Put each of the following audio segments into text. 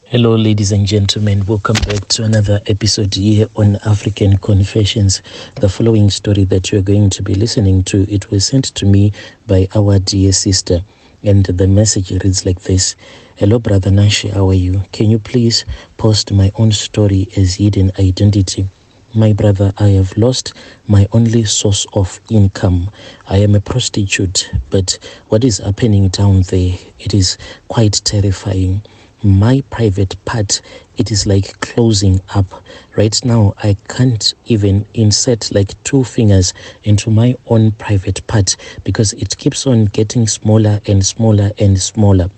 Hello, ladies and gentlemen. Welcome back to another episode here on African Confessions. The following story that you're going to be listening to, it was sent to me by our dear sister. And the message reads like this. Hello, Brother Nashi, how are you? Can you please post my own story as hidden identity? My brother, I have lost my only source of income. I am a prostitute, but what is happening down there, it is quite terrifying. My private part, it is like closing up. Right now, I can't even insert like 2 fingers into my own private part because it keeps on getting smaller and smaller and smaller.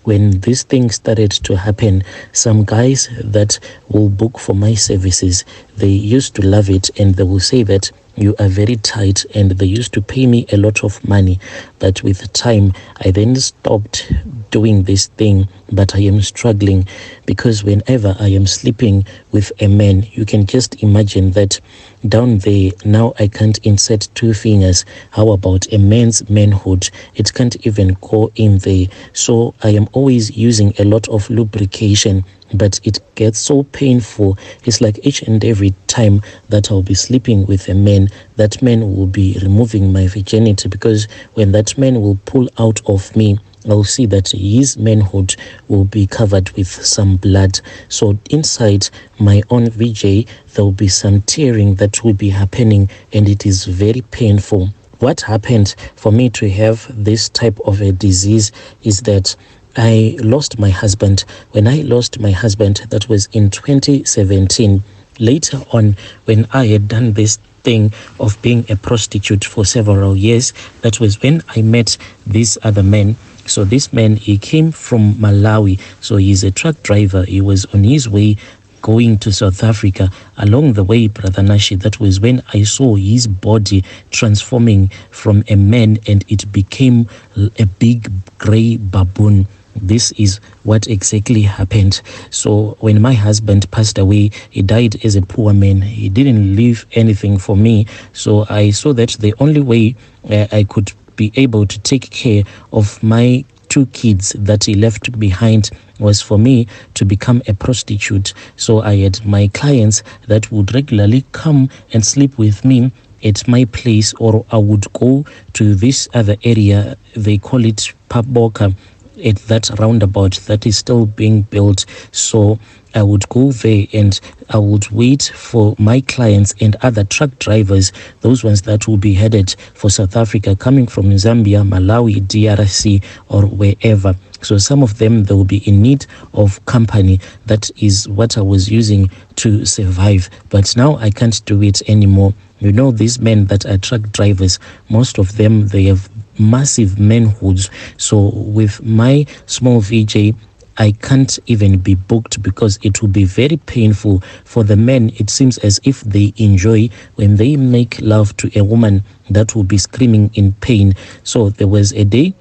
When this thing started to happen, some guys that will book for my services, they used to love it and they will say that you are very tight, and they used to pay me a lot of money. But with time, I then stopped doing this thing, but I am struggling because whenever I am sleeping with a man, you can just imagine that down there, now I can't insert 2 fingers. How about a man's manhood? It can't even go in there. So I am always using a lot of lubrication, but it gets so painful. It's like each and every time that I'll be sleeping with a man, that man will be removing my virginity, because when that man will pull out of me, I'll see that his manhood will be covered with some blood. So inside my own VJ, there will be some tearing that will be happening, and it is very painful. What happened for me to have this type of a disease is that I lost my husband. When I lost my husband, that was in 2017. Later on, when I had done this thing of being a prostitute for several years, that was when I met this other man. So this man, he came from Malawi. So he's a truck driver. He was on his way going to South Africa. Along the way, Brother Nashi, that was when I saw his body transforming from a man, and it became a big gray baboon. This is what exactly happened. So when my husband passed away, he died as a poor man. He didn't leave anything for me. So I saw that the only way I could be able to take care of my 2 kids that he left behind was for me to become a prostitute. So I had my clients that would regularly come and sleep with me at my place, or I would go to this other area, they call it Paboka, at that roundabout that is still being built. So I would go there and I would wait for my clients and other truck drivers, those ones that will be headed for South Africa, coming from Zambia, Malawi, DRC, or wherever. So some of them, they will be in need of company. That is what I was using to survive. But now I can't do it anymore. You know, these men that are truck drivers, most of them, they have massive manhoods. So with my small VJ, I can't even be booked because it will be very painful for the men. It seems as if they enjoy when they make love to a woman that will be screaming in pain. So there was a day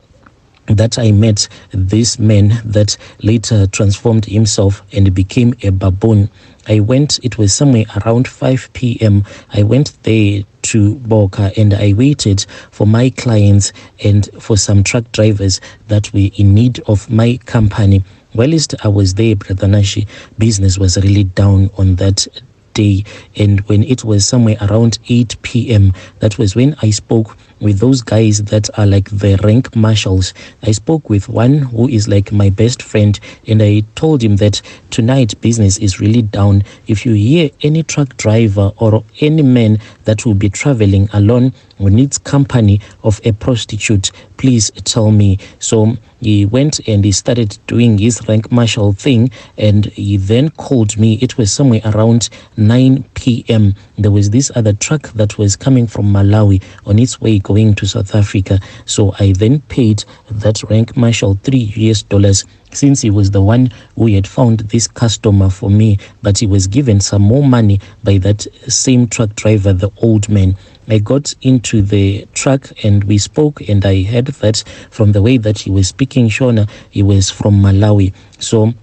that I met this man that later transformed himself and became a baboon. I went, it was somewhere around 5 p.m. I went there to Boka and I waited for my clients and for some truck drivers that were in need of my company. Whilst I was there, Brother Nashi, business was really down on that day. And when it was somewhere around 8 p.m., that was when I spoke with those guys that are like the rank marshals. I spoke with one who is like my best friend, and I told him that tonight business is really down. If you hear any truck driver or any man that will be traveling alone who needs company of a prostitute, please tell me. So he went and he started doing his rank marshal thing, and he then called me. It was somewhere around 9 p.m. There was this other truck that was coming from Malawi on its way going to South Africa. So I then paid that rank marshal $3 since he was the one who had found this customer for me, but he was given some more money by that same truck driver, the old man. I got into the truck and we spoke, and I heard that from the way that he was speaking, Shona, he was from Malawi. So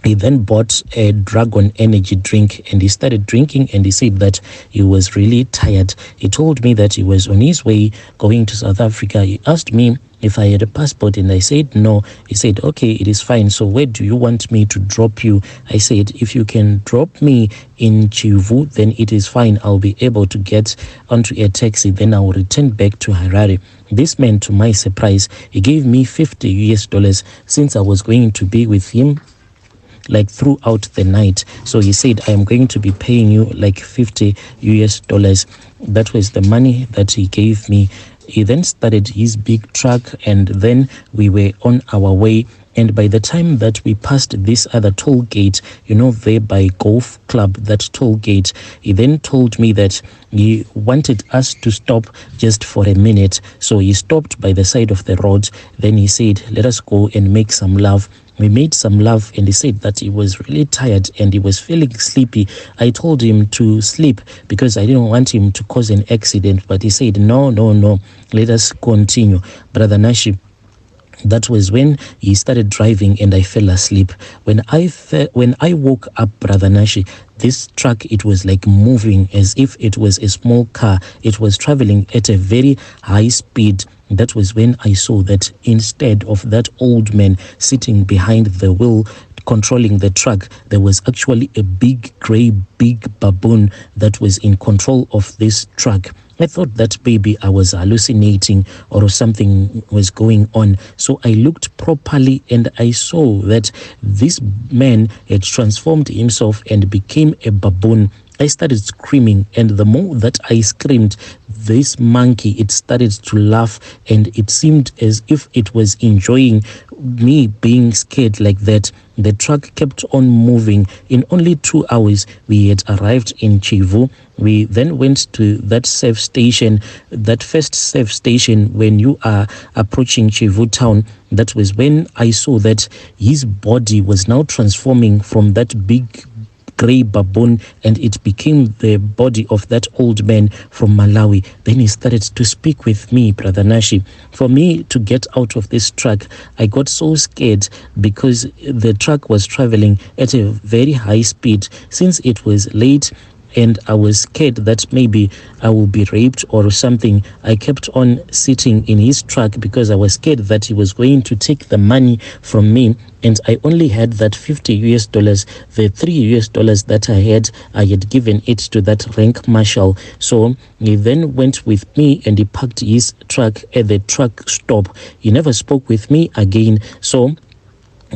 he then bought a Dragon energy drink and he started drinking, and he said that he was really tired. He told me that he was on his way going to South Africa. He asked me if I had a passport, and I said no. He said, okay, it is fine. So where do you want me to drop you? I said, if you can drop me in Chivu, then it is fine. I'll be able to get onto a taxi. Then I will return back to Harare. This man, to my surprise, he gave me $50 since I was going to be with him like throughout the night. So he said, I am going to be paying you like $50. That was the money that he gave me. He then started his big truck, and then we were on our way. And by the time that we passed this other toll gate, there by Golf Club, that toll gate, he then told me that he wanted us to stop just for a minute. So he stopped by the side of the road. Then he said, let us go and make some love. We made some love, and he said that he was really tired and he was feeling sleepy. I told him to sleep because I didn't want him to cause an accident, but he said, no, let us continue. Brother Nashi, that was when he started driving and I fell asleep. When I woke up, Brother Nashi, this truck, it was like moving as if it was a small car. It was traveling at a very high speed. That was when I saw that instead of that old man sitting behind the wheel controlling the truck, there was actually a big baboon that was in control of this truck. I thought that maybe I was hallucinating or something was going on. So I looked properly and I saw that this man had transformed himself and became a baboon. I started screaming, and the more that I screamed, this monkey, it started to laugh, and it seemed as if it was enjoying me being scared like that. The truck kept on moving. In only 2 hours, we had arrived in Chivu. We then went to that safe station, that first safe station when you are approaching Chivu town. That was when I saw that his body was now transforming from that big grey baboon, and it became the body of that old man from Malawi. Then he started to speak with me, Brother Nashi. For me to get out of this truck, I got so scared because the truck was traveling at a very high speed. Since it was late and I was scared that maybe I will be raped or something, I kept on sitting in his truck because I was scared that he was going to take the money from me. And I only had that $50. The $3 that I had given it to that rank marshal. So he then went with me and he parked his truck at the truck stop. He never spoke with me again. So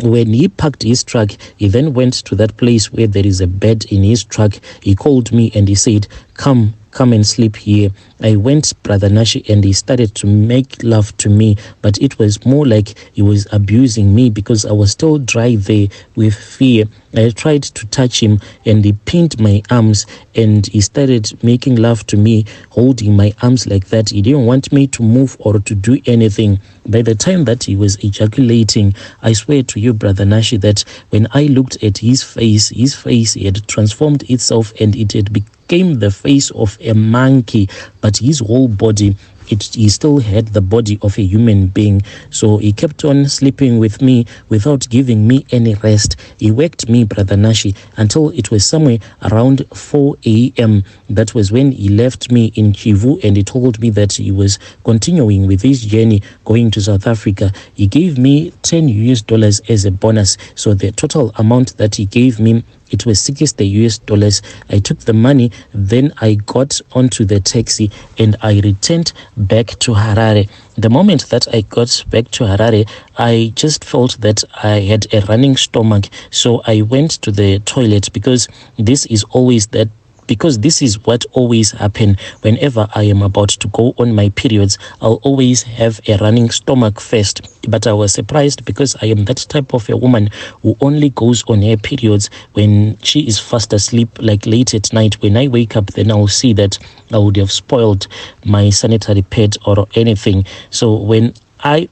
when he parked his truck, he then went to that place where there is a bed in his truck. He called me and he said, come and sleep here. I went, Brother Nashi, and he started to make love to me, but it was more like he was abusing me because I was still dry there with fear. I tried to touch him and he pinned my arms and he started making love to me, holding my arms like that. He didn't want me to move or to do anything. By the time that he was ejaculating, I swear to you, Brother Nashi, that when I looked at his face had transformed itself and it had became the face of a monkey, but his whole body, he still had the body of a human being. So he kept on sleeping with me without giving me any rest. He waked me, Brother Nashi, until it was somewhere around 4 a.m. That was when he left me in Chivu and he told me that he was continuing with his journey going to South Africa. He gave me $10 as a bonus. So the total amount that he gave me, it was $60. I took the money, then I got onto the taxi and I returned back to Harare. The moment that I got back to Harare, I just felt that I had a running stomach. So I went to the toilet because this is what always happens whenever I am about to go on my periods. I'll always have a running stomach first. But I was surprised because I am that type of a woman who only goes on her periods when she is fast asleep, like late at night. When I wake up, then I'll see that I would have spoiled my sanitary pad or anything. So when I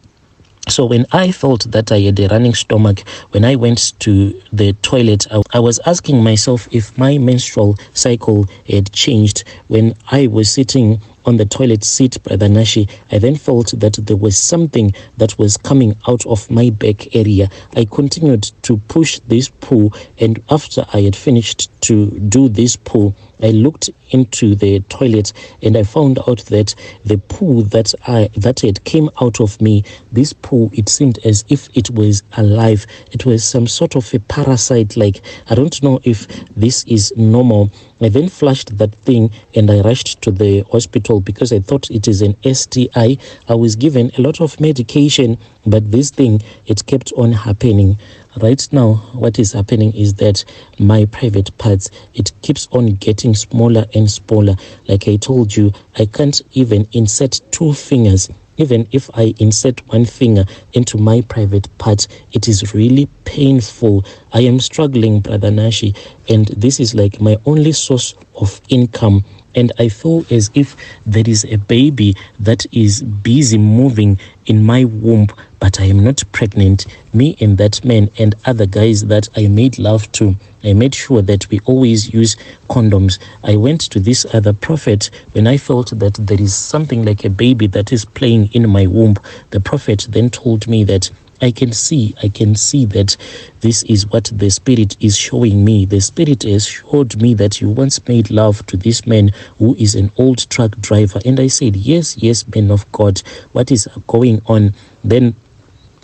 felt that I had a running stomach, when I went to the toilet, I was asking myself if my menstrual cycle had changed. When I was sitting on the toilet seat, Brother Nashi, I then felt that there was something that was coming out of my back area. I continued to push this poo, and after I had finished to do this poo, I looked into the toilet and I found out that the poo that had came out of me, this poo, it seemed as if it was alive. It was some sort of a parasite. Like, I don't know if this is normal. I then flushed that thing and I rushed to the hospital because I thought it is an STI. I was given a lot of medication, but this thing, it kept on happening. Right now, what is happening is that my private parts, it keeps on getting smaller and smaller. Like I told you, I can't even insert 2 fingers. Even if I insert 1 finger into my private part, it is really painful. I am struggling, Brother Nashi, and this is like my only source of income. And I feel as if there is a baby that is busy moving in my womb, but I am not pregnant. Me and that man and other guys that I made love to, I made sure that we always use condoms. I went to this other prophet when I felt that there is something like a baby that is playing in my womb. The prophet then told me that I can see that this is what the Spirit is showing me. The Spirit has showed me that you once made love to this man who is an old truck driver. And I said, yes, man of God, what is going on? Then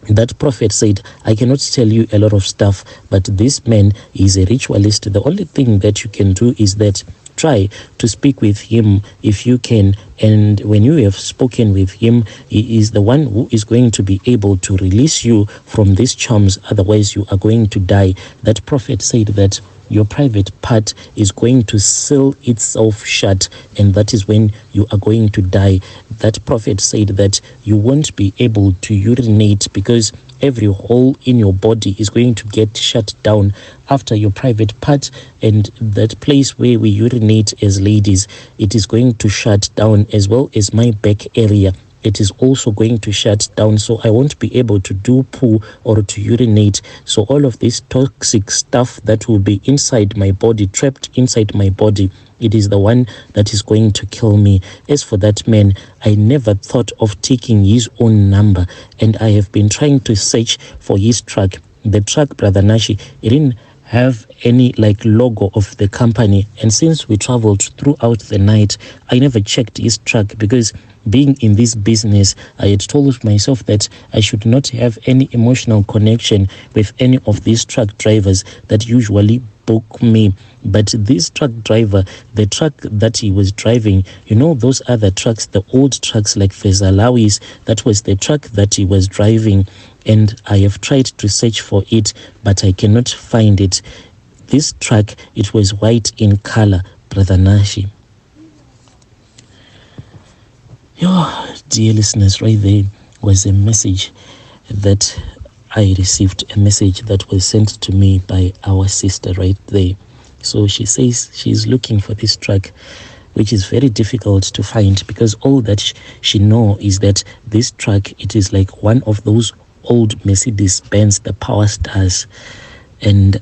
that prophet said, I cannot tell you a lot of stuff, but this man is a ritualist. The only thing that you can do is that try to speak with him if you can, and when you have spoken with him, he is the one who is going to be able to release you from these charms, otherwise you are going to die. That prophet said that your private part is going to seal itself shut, and that is when you are going to die. That prophet said that you won't be able to urinate because every hole in your body is going to get shut down after your private part, and that place where we urinate as ladies, it is going to shut down, as well as my back area. It is also going to shut down, so I won't be able to do poo or to urinate. So all of this toxic stuff that will be inside my body, trapped inside my body, it is the one that is going to kill me. As for that man, I never thought of taking his own number, and I have been trying to search for his truck. The truck, Brother Nashi, it didn't have any like logo of the company, and since we traveled throughout the night, I never checked his truck because being in this business, I had told myself that I should not have any emotional connection with any of these truck drivers that usually book me. But this truck driver, the truck that he was driving, you know, those other trucks, the old trucks like Malawi's, that was the truck that he was driving. And I have tried to search for it, but I cannot find it. This truck, it was white in color, Brother Nashi. Dear listeners, right there was a message that I received, a message that was sent to me by our sister right there. So she says she's looking for this truck, which is very difficult to find because all that she know is that this truck, it is like one of those old Mercedes-Benz, the Power Stars, and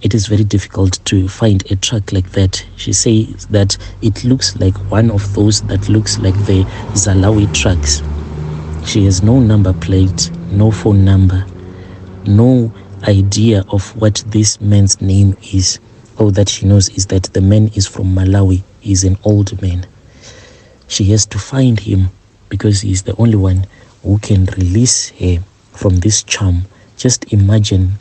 it is very difficult to find a truck like that. She says that it looks like one of those that looks like the Malawi trucks. She has no number plate, no phone number, no idea of what this man's name is. All that she knows is that the man is from Malawi. He's an old man. She has to find him because he's the only one who can release her from this charm. Just imagine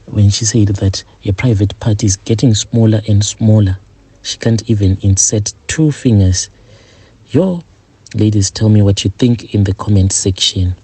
when she said that a private part is getting smaller and smaller. She can't even insert 2 fingers. Ladies, tell me what you think in the comment section.